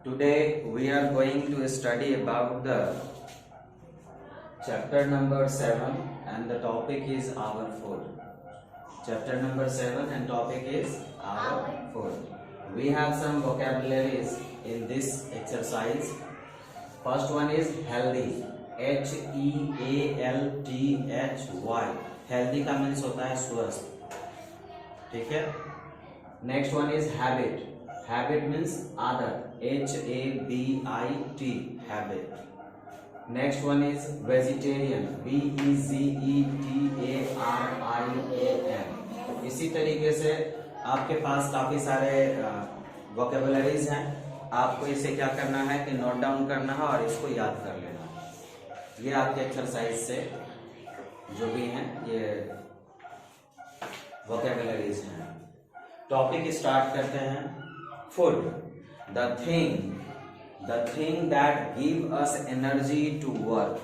Today we are going to study about the chapter number 7 and the topic is our food. Chapter number 7 and topic is our food. We have some vocabularies in this exercise. First one is healthy. HEALTHY. Healthy का means होता है स्वस्थ. ठीक है. Next one is habit. Habit means आदत. HABIT. Habit. Next one is vegetarian. VEGETARIAN. इसी तरीके से आपके पास काफी सारे वोकेबुलरीज हैं. आपको इसे क्या करना है कि नोट डाउन करना है और इसको याद कर लेना है. ये आपके एक्सरसाइज से जो भी हैं ये वोकेबुलरीज हैं. टॉपिक स्टार्ट करते हैं. Food. The thing that give us energy to work.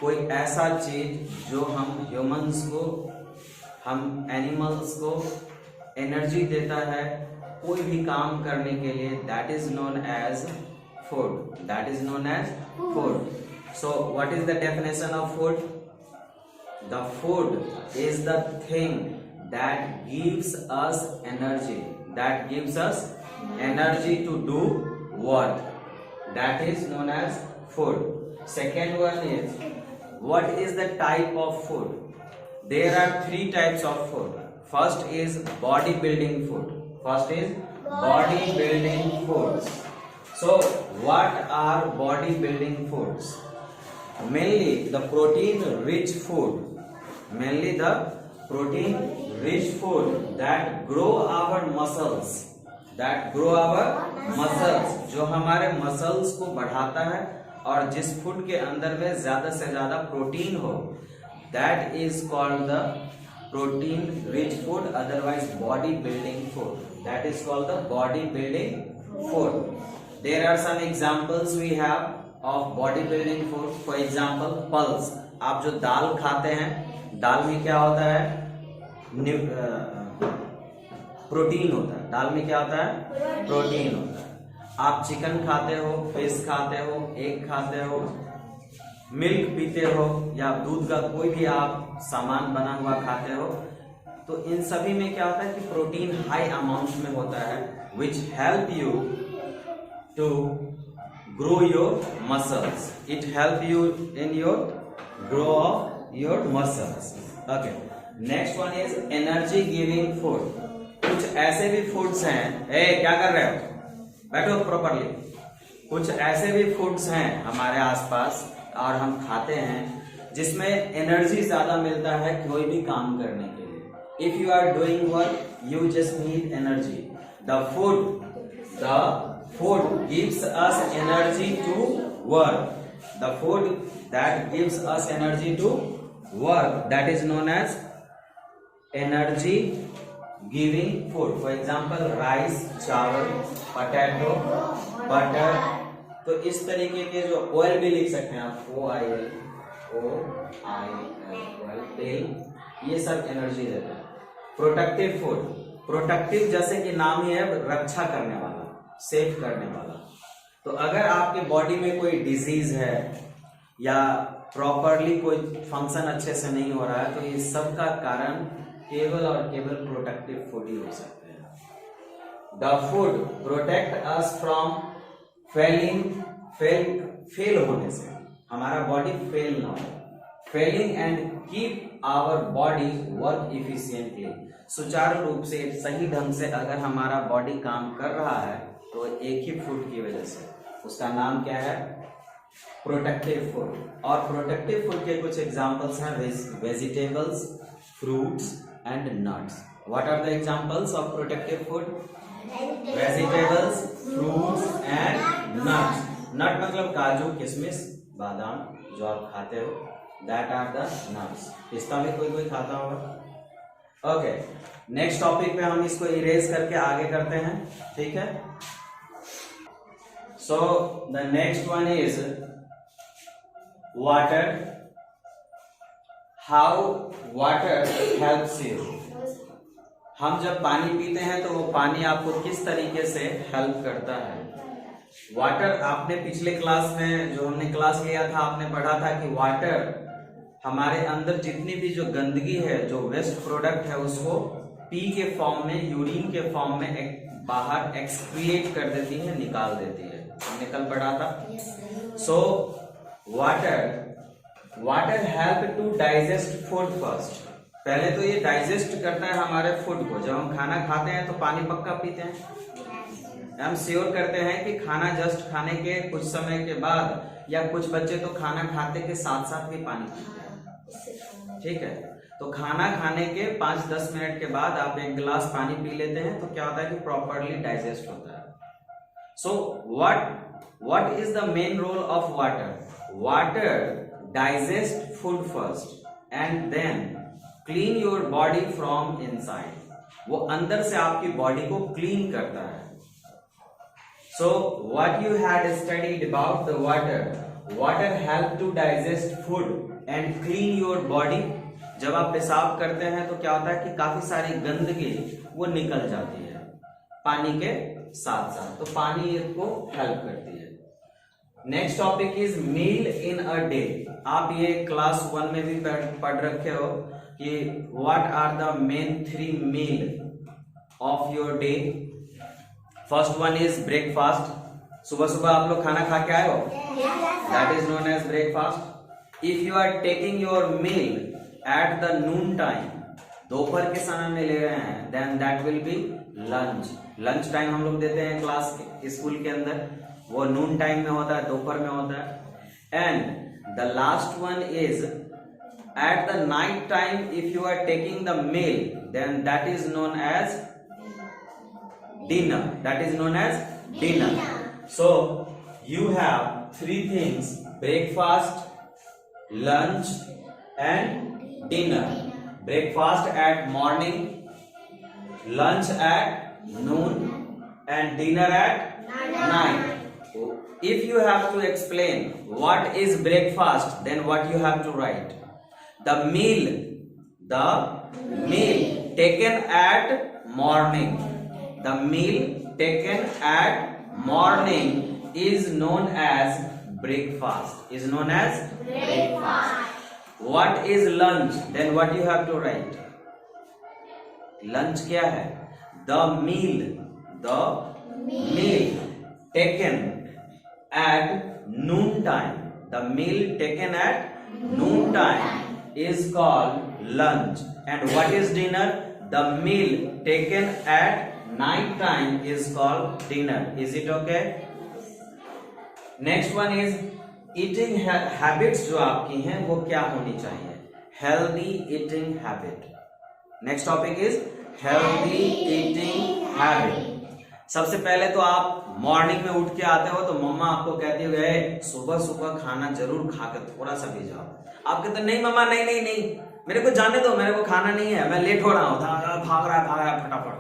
कोई ऐसा चीज जो हम ह्यूमंस को, हम एनिमल्स को एनर्जी देता है कोई भी काम करने के लिए. That is known as food. That is known as food. So what is the definition of food? The food is the thing that gives us energy, that gives us energy to do work. That is known as food. Second one is, what is the type of food? There are three types of food. First is bodybuilding food. First is bodybuilding foods. So what are bodybuilding foods? Mainly the protein rich food. Mainly the protein rich food that grow our muscles. जो हमारे muscles को बढ़ाता है और जिस food के अंदर में ज्यादा से ज्यादा प्रोटीन हो, that is called the protein rich food, otherwise body building food. That is called the body building food. There are some examples we have of body building food. For example pulse. आप जो दाल खाते हैं, दाल में क्या होता है? Protein होता है. दाल में क्या होता है? प्रोटीन होता है. आप चिकन खाते हो, फिश खाते हो, एग खाते हो, मिल्क पीते हो या दूध का कोई भी आप सामान बना हुआ खाते हो, तो इन सभी में क्या होता है कि प्रोटीन हाई अमाउंट में होता है, which help you to grow your muscles. It help you in your grow of your muscles. Okay. Next one is energy giving food. कुछ ऐसे भी फूड्स हैं, क्या कर रहे हो, बैठो प्रॉपरली. कुछ ऐसे भी फूड्स हैं हमारे आसपास और हम खाते हैं जिसमें एनर्जी ज्यादा मिलता है कोई भी काम करने के लिए. If you are doing work you just need energy. The food gives us energy to work. The food that gives us energy to work, that is known as energy giving food. For example rice, chawal, potato, butter. तो इस तरीके के जो oil भी लिख सकते हैं आप, OIL, तेल, ये सब एनर्जी देता है. Protective food. प्रोटेक्टिव जैसे कि नाम ही है, रक्षा करने वाला, सेफ करने वाला. तो अगर आपके बॉडी में कोई डिजीज है या प्रॉपरली कोई फंक्शन अच्छे से नहीं हो रहा है, तो इस सब का कारण केवल और केवल प्रोटेक्टिव फूड ही हो सकते हैं. The food protect us from fail होने से, हमारा बॉडी फेल ना हो. Failing and keep our body work efficiently. सुचारू रूप से, सही ढंग से अगर हमारा बॉडी काम कर रहा है तो एक ही फूड की वजह से. उसका नाम क्या है? Protective food. और प्रोटेक्टिव फूड के कुछ एग्जांपल्स हैं, vegetables, fruits and nuts. What are the examples of protective food? Vegetables, fruits and nuts. Nut मतलब काजू, किशमिश, बादाम जो आप खाते हो, that are the nuts. पिस्ता भी कोई खाता होगा. ओके. नेक्स्ट टॉपिक पे हम इसको इरेज करके आगे करते हैं. ठीक है. So the next one is water. How water helps you. हम जब पानी पीते हैं तो वो पानी आपको किस तरीके से हेल्प करता है? वाटर आपने पिछले क्लास में जो हमने क्लास लिया था आपने पढ़ा था कि वाटर हमारे अंदर जितनी भी जो गंदगी है, जो वेस्ट प्रोडक्ट है, उसको पी के फॉर्म में, यूरिन के फॉर्म में बाहर एक्सक्रिएट कर देती है, निकाल देती है। हमने कल पढ़ा था। So water help to digest food first. पहले तो ये डाइजेस्ट करता है हमारे फूड को। जब हम खाना खाते हैं तो पानी पक्का पीते हैं। हम श्योर करते हैं कि खाना जस्ट खाने के कुछ समय के बाद, या कुछ बच्चे तो खाना खाते के साथ साथ भी पानी पीते हैं। ठीक है, तो खाना खाने के 5-10 मिनट के बाद आप एक गिलास पानी पी लेते हैं तो क्या होता है कि प्रॉपरली डाइजेस्ट होता है। So what is the main role of water? Water digest food first and then clean your body from inside. वो अंदर से आपकी बॉडी को क्लीन करता है। So what you had studied about the water help to digest food and clean your body. जब आप पेशाब करते हैं तो क्या होता है कि काफी सारी गंदगी वो निकल जाती है पानी के साथ साथ, तो पानी इसको हेल्प करती है। Next topic is meal in a day. आप ये क्लास 1 में भी पढ़ रखे हो कि what are the main 3 meal of your day. First one is breakfast. सुबह सुबह आप लोग खाना खा के आए हो, that is known as breakfast. If you are taking your meal at the noon time, दोपहर के समय में ले रहे हैं, then that will be lunch. Lunch time हम लोग देते हैं क्लास के स्कूल के अंदर, वो नून टाइम में होता है, दोपहर में होता है। And the last one is at the night time. If you are taking the meal then that is known as dinner, that is known as dinner. So you have 3 things: breakfast, lunch and dinner. Breakfast at morning, lunch at noon and dinner at night. If you have to explain what is breakfast, then what you have to write? The meal taken at morning. The meal taken at morning is known as breakfast. Is known as breakfast. What is lunch? Then what you have to write? Lunch क्या है? The meal taken at noon time. The meal taken at noon time is called lunch. And what is dinner? The meal taken at night time is called dinner. Is it okay? Next one is eating habits. जो आपकी हैं वो क्या होनी चाहिए? Healthy eating habit. Next topic is healthy eating habit. सबसे पहले तो आप मॉर्निंग में उठ के आते हो तो मम्मा आपको कहती है सुबह सुबह खाना जरूर खाकर थोड़ा सा भी जाओ। आप कहते नहीं मम्मा, नहीं नहीं नहीं, मेरे को जाने दो, मेरे को खाना नहीं है, मैं लेट हो रहा हूं, भाग रहा है फटाफट।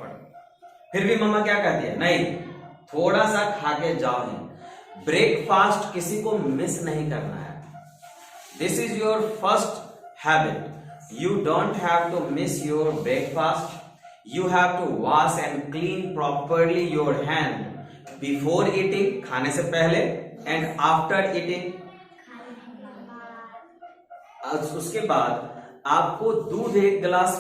फिर भी मम्मा क्या कहती है? नहीं, थोड़ा सा खा के जाओ। ही ब्रेकफास्ट किसी को मिस नहीं करना है। This is your first habit. You don't have to miss your breakfast. You have to wash and clean properly your hand before eating, खाने से पहले, एंड आफ्टर ईटिंग। उसके बाद आपको दूध 1 गिलास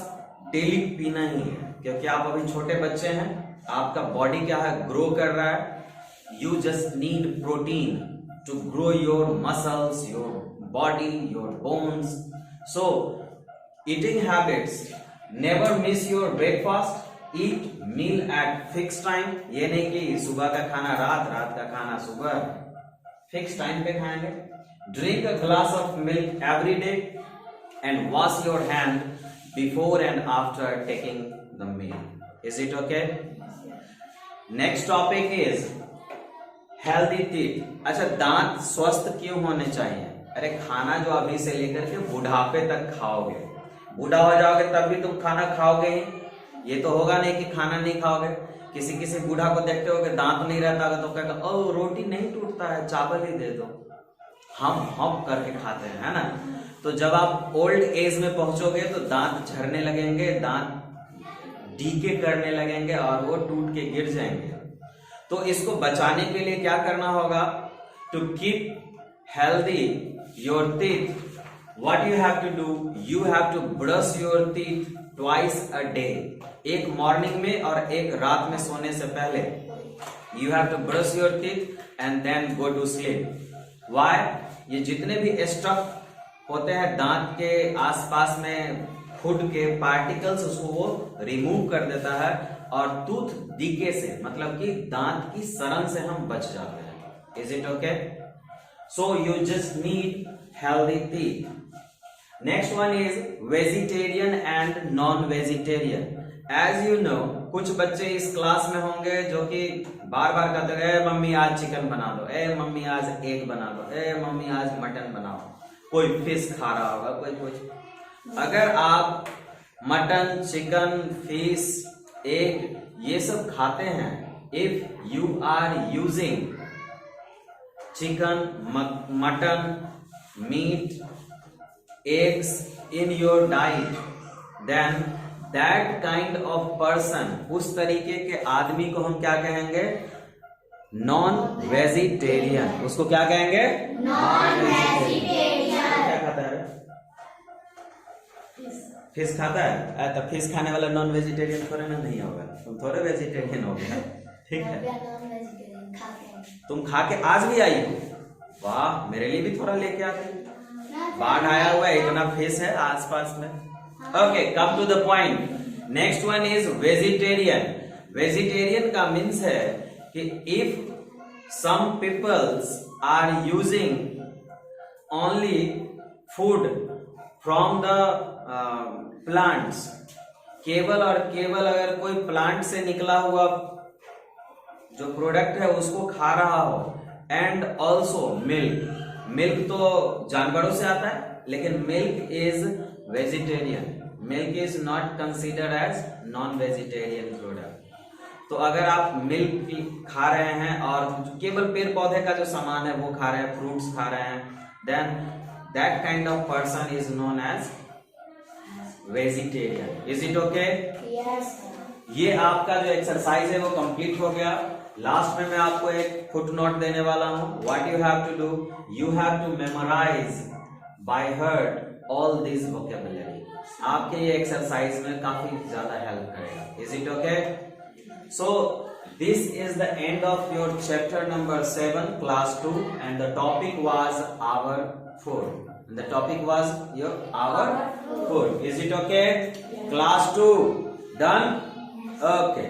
डेली पीना ही है, क्योंकि आप अभी छोटे बच्चे हैं, आपका बॉडी क्या है, ग्रो कर रहा है। You just need protein to grow your muscles, your body, your bones. So, eating habits: never miss your breakfast. Eat meal at fixed time. ये नहीं कि सुबह का खाना रात, रात का खाना सुबह, फिक्स टाइम पे खाएंगे। Drink a glass of milk every day and wash your hand before and after taking the meal. Is it okay? Next topic is healthy teeth. अच्छा, दांत स्वस्थ क्यों होने चाहिए? अरे खाना जो अभी से लेकर के बुढ़ापे तक खाओगे, बूढ़ा हो जाओगे तब भी तुम खाना खाओगे ही। ये तो होगा नहीं कि खाना नहीं खाओगे। किसी बूढ़ा को देखते हो कि दांत नहीं रहता तो कहेगा ओ रोटी नहीं टूटता है, चावल ही दे दो। हम करके खाते हैं, है ना। तो जब आप ओल्ड एज में पहुंचोगे तो दांत झड़ने लगेंगे, दांत डीके करने लगेंगे और वो टूट के गिर जाएंगे। तो इसको बचाने के लिए क्या करना होगा? To keep healthy your teeth, what you have to do? You have to brush your teeth twice a day, एक मॉर्निंग में और एक रात में सोने से पहले। You have to brush your teeth and then go to sleep. Why? ये जितने भी स्टफ होते हैं दांत के आसपास में, फूड के पार्टिकल्स, उसको वो रिमूव कर देता है और टूथ डीके से, मतलब कि दांत की सड़न से हम बच जाते हैं। Is it okay? So you just need healthy teeth. Next one is vegetarian and non vegetarian. As you know, कुछ बच्चे इस क्लास में होंगे जो कि बार बार कहते हैं, ए मम्मी आज चिकन बना दो, ए मम्मी आज एग बना दो, ए मम्मी आज मटन बनाओ। कोई फिश खा रहा होगा, कोई कुछ। अगर आप मटन, चिकन, फिश, एग ये सब खाते हैं, if you are using chicken, mutton, meat, eggs in your diet, then that kind of person, उस तरीके के आदमी को हम क्या कहेंगे? Non vegetarian. उसको क्या कहेंगे? Non vegetarian. क्या खाता है? फिश खाता है? तो फिश खाने वाला नॉन वेजिटेरियन थोड़े ना नहीं होगा, तुम थोड़े वेजिटेरियन हो गया। ठीक है, तुम खा के आज भी आई हो, वाह, मेरे लिए भी थोड़ा लेके आते। बाढ़ आया हुआ है, इतना फिश है आसपास में। Okay, come to the point. Next one is vegetarian. Vegetarian का मीन्स है कि if some peoples are using only food from the plants, केवल और केवल अगर कोई प्लांट से निकला हुआ जो प्रोडक्ट है उसको खा रहा हो, एंड ऑल्सो मिल्क, मिल्क तो जानवरों से आता है, लेकिन milk is vegetarian, milk is not considered as non vegetarian product. तो अगर आप मिल्क खा रहे हैं और केवल पेड़ पौधे का जो सामान है वो खा रहे हैं, फ्रूट्स खा रहे हैं, then that kind of person is known as vegetarian. Is it okay? Yes. ये आपका जो एक्सरसाइज है वो कंप्लीट हो गया। लास्ट में मैं आपको एक फुट नोट देने वाला हूं। What you have to do? You have to memorize by heart all this vocabulary. आपके ये एक्सरसाइज में काफी ज्यादा हेल्प करेगा। Is it okay? So this is the end of your chapter number 7 class 2 and the topic was our food. The topic was our food. Is it okay? Class 2 done? Okay.